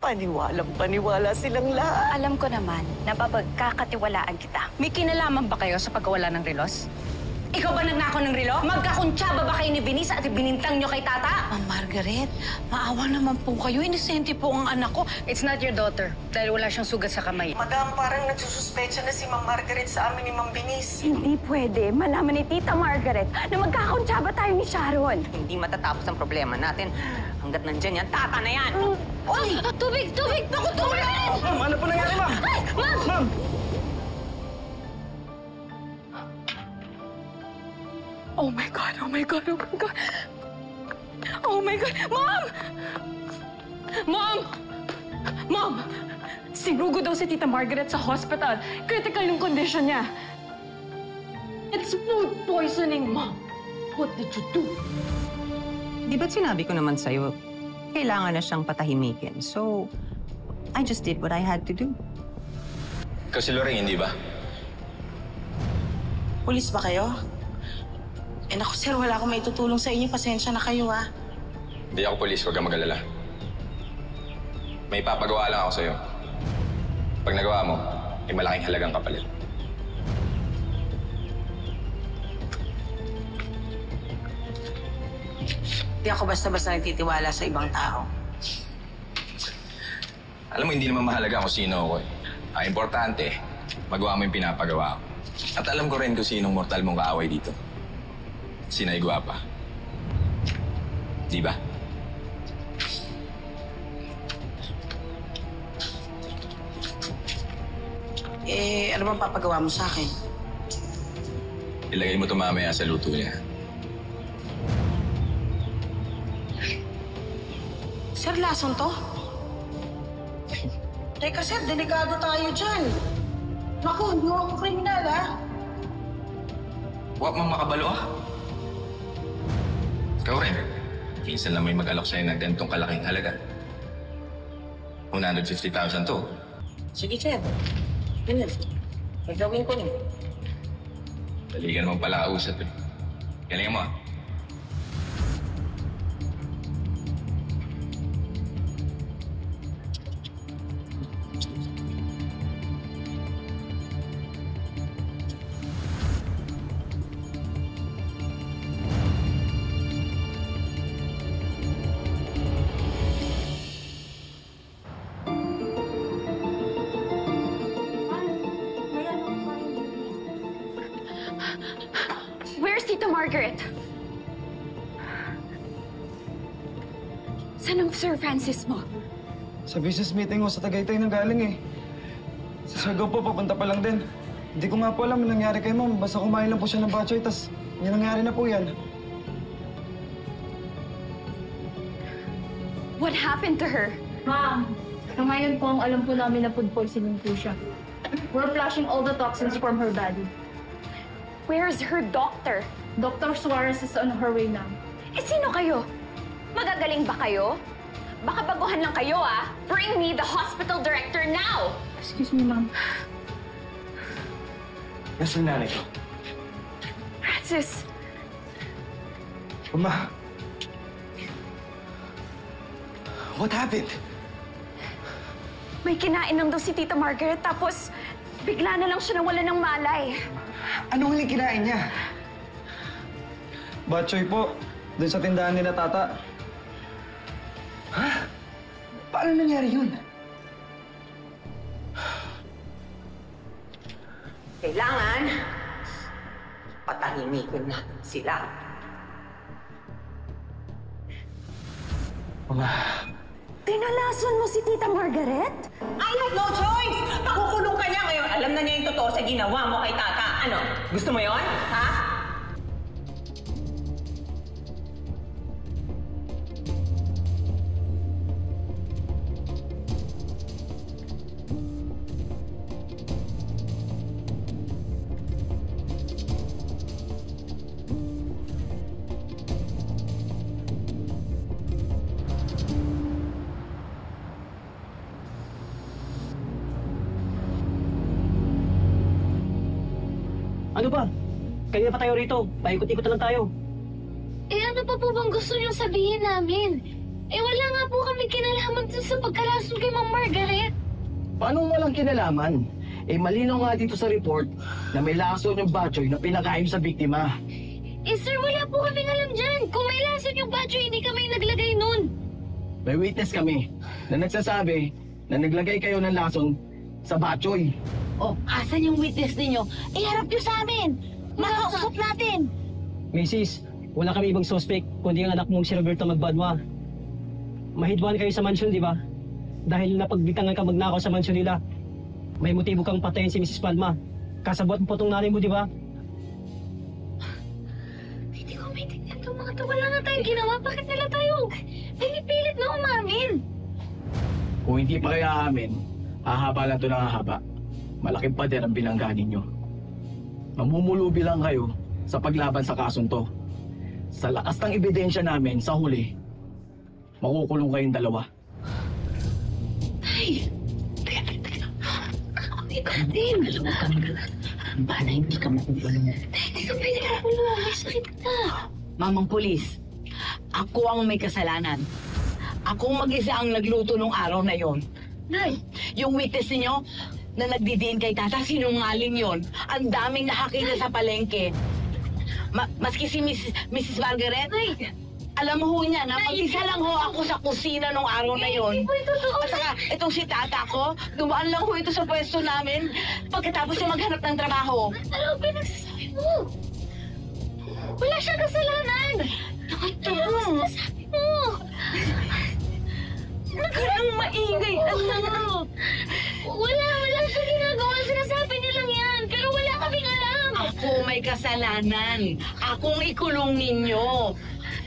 Paniwalang-paniwala silang lahat. Alam ko naman na papagkakatiwalaan kita. May kinalaman ba kayo sa pagkawala ng relos? Ikaw ba nagnakaw ng relo? Magkakuntsaba ba kayo ni Vinisa at binintang nyo kay Tata? Ma'am Margaret, maawa naman po kayo. Inosente po ang anak ko. It's not your daughter dahil wala siyang sugat sa kamay. Madam, parang nagsususpecha na si Ma'am Margaret sa amin ni Ma'am Binis. Hindi pwede malaman ni Tita Margaret na magkakuntsaba tayo ni Sharon. Hindi matatapos ang problema natin hanggat nandyan yan. Tata na yan! Uy! Tubig! Tubig! Naku, tubig! Ma'am, ano po nangyari, ma'am? Ay! Ma'am! Ma'am! Oh my God, oh my God, oh my God. Oh my God. Mom! Mom! Mom! Sinugo daw si Tita Margaret sa hospital. Critical yung condition niya. It's food poisoning, Mom. What did you do? Di ba't sinabi ko naman sa'yo, kailangan na siyang patahimikin. So, I just did what I had to do. Kasi Loring, hindi ba? Pulis ba kayo? Eh naku sir, wala akong maitutulong sa inyo. Pasensya na kayo ha. Hindi ako polis, huwag kang mag-alala. May papagawa lang ako sa'yo. Pag nagawa mo, may malaking halagang kapalit. Hindi ako basta-basta nagtitiwala sa ibang tao. Alam mo, hindi naman mahalaga kung sino ako eh. Ang importante, magawa mo yung pinapagawa ko. At alam ko rin kung sinong mortal mong kaaway dito. Sinay Guapa. Di ba? Eh, ano bang papagawa mo sa akin? Ilagay mo ito mamaya sa luto niya. Sir, lason to? Teka sir, delikado tayo dyan. Naku, hindi ako kriminal ha. Huwag mong makabalo ah. Ikaw rin. Minsan lang may mag-alok sa'yo ng ganitong kalaking halaga. 150,000 to. Sige sir. Ganun. Gagawin ko rin. Dali ka naman pala kausap eh. Galingan mo ah. Where's Tita Margaret? Saan ang Sir Francis mo? Sa business meeting ko sa Tagaytay nang galing eh. Sa Siargao po, papunta pa lang din. Hindi ko nga po alam ang nangyari kay ma'am. Basta kumain lang po siya ng batchoy, tas yung nangyari na po yan. What happened to her? Ma'am, sa ngayon po ang alam po namin na food poisoning po siya. We're flushing all the toxins from her body. Where's her doctor? Dr. Suarez is on her way now. Eh, sino kayo? Magagaling ba kayo? Baka baguhan lang kayo, ah. Bring me the hospital director now! Excuse me, ma'am. Nasaan nanay ko? Francis, Mama. What happened? may kinainom daw si Tita Margaret, tapos bigla na lang siya nawala ng malay. Anong huling kinain niya? Batchoy po. Doon sa tindahan nila Tata. Ha? Paano nangyari yun? Kailangan patahimikin natin sila. Mama. Tinalason mo si Tita Margaret? I have no choice! Pakukulong ka niya ngayon. Alam na niya yung totoo sa ginawa mo kay Tata. Ano? Gusto mo yon? Ha? Ano ba? Kanina pa tayo rito. Paikot-ikot na lang tayo. Eh ano pa po bang gusto niyong sabihin namin? wala nga po kami kinalaman dun sa pagkalason kay Ma'am Margaret. Paano walang kinalaman? Malinaw nga dito sa report na may lason yung batchoy na pinakain sa biktima. Sir, wala po kaming alam dyan. Kung may lason yung batchoy, hindi kami naglagay nun. May witness kami na nagsasabi na naglagay kayo ng lason sa batchoy. Oh, asan yung witness ninyo? Iharap nyo sa amin! Makausap natin! Mrs., wala kami ibang suspect kundi ang anak mong si Roberto Magbadwa. Mahidwan kayo sa mansyon, di ba? Dahil napagbitangan ka magnakaw sa mansyon nila. May motibo kang patayin si Mrs. Palma. Kasabot mo po itong nanay mo, di ba? Hindi ko maintindihan itong mga to. Wala nga tayong ginawa. Bakit nila tayo pinipilit na umamin? Kung hindi pa kayo aamin, hahaba lang ito ng hahaba. Malaking pader ang binangga ninyo. Mamumulubi lang kayo sa paglaban sa kasong to. Sa lakas ng ebidensya namin, sa huli, makukulong kayong dalawa. Tay! Teka. Ikaw din. Alam mo kami na. Bala, hindi ka makukulong. Tay, hindi ka pwede makulong. May sakit ka. Mamang pulis, ako ang may kasalanan. Ako mag-isa ang nagluto nung araw na yon. Nay, yung witness niyo na nagdidiin kay Tata, sinungaling yon. Ang daming nakakita sa palengke. Maski si Mrs. Margaret, Nay, alam mo ho niya na mag-isa lang ho ako sa kusina nung araw na yon. At saka, itong si Tata ko, dumaan lang ho ito sa pwesto namin pagkatapos niya maghanap ng trabaho. Ano ba pinagsasabi mo? Wala siyang kasalanan! Ano ang sinasabi mo? Nagkarang maingay, anak! Wala siyang ginagawa. Sinasabi nilang yan. Pero wala kaming alam. Ako may kasalanan. Akong ikulong ninyo.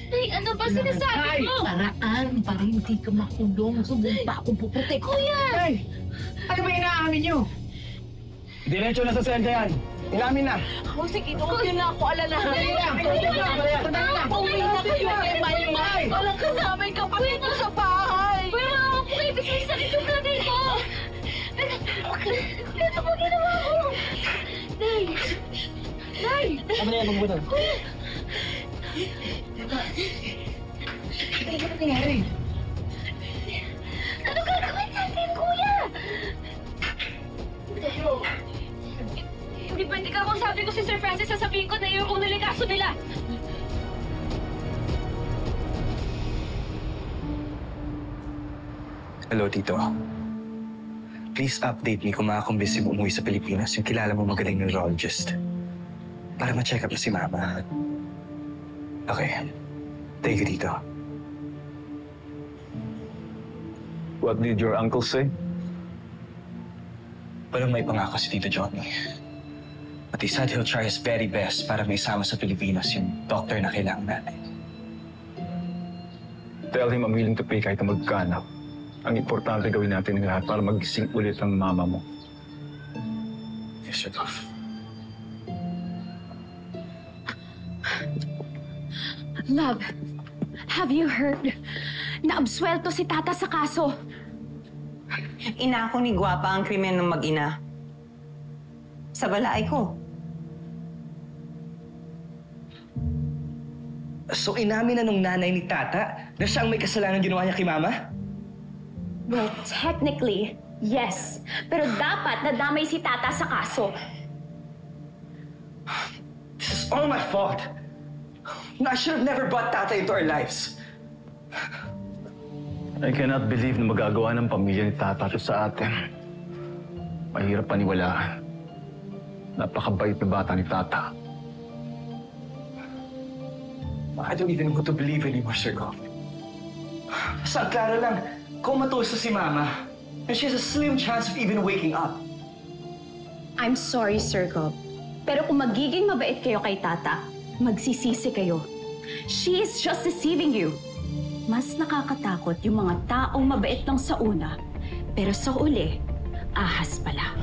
Nay, ano ba sinasabi mo? Paraan para hindi ka makulong. Subong pa akong puputik. Kuya! Hey! Ano ba inaamin nyo? Diretso na sa senta yan. Inamin na. Oh, sige, huwag yun na ako alalahanin. Uwi na kayo kay Maymay. Walang kasama yung kapatid mo sa bahay. Kuya, mga po kayo. Bisa yung sakit yung nanay ko. Ano po ginawa ko? Nay! Nay! Ano na yan, magbutan? Ano nangyari? Ano gagawin natin, kuya? Hindi pwede ka kung sabi ko si Sir Francis, sasabihin ko na yun kung nalikaso nila. Hello, Tito. Please update me kung makakumbisi mo umuwi sa Pilipinas yung kilala mo magaling neurologist. Para ma-check up na si Mama. Okay. Thank you, Tito. What did your uncle say? Walang may pangako si Tito Johnny. But he said he'll try his very best para may sama sa Pilipinas yung doctor na kailangan natin. Tell him I'm willing to pay kahit na magkano. Ang importante gawin natin ng lahat para magising ulit ang mama mo. Yes, sir, Doc. Love, have you heard? Naabsuelto si Tata sa kaso. Inako ni Guapa ang krimen ng mag-ina. Sa balay ko. So inamin na nung nanay ni Tata na siya ang may kasalanan ginawa niya kay Mama? Well, technically, yes. Pero dapat nadamay si Tata sa kaso. This is all my fault. I should have never brought Tata into our lives. I cannot believe na magagawa ng pamilya ni Tata to sa atin. Mahirap paniwalaan. Napakabait na bata ni Tata. I don't even know what to believe anymore, Sir Goff. Basta klaro lang, comatose si Mama. And she has a slim chance of even waking up. I'm sorry, Sir Gob. Pero kung magiging mabait kayo kay Tata, magsisisi kayo. She is just deceiving you. Mas nakakatakot yung mga taong mabait lang sa una, pero sa uli, ahas pala.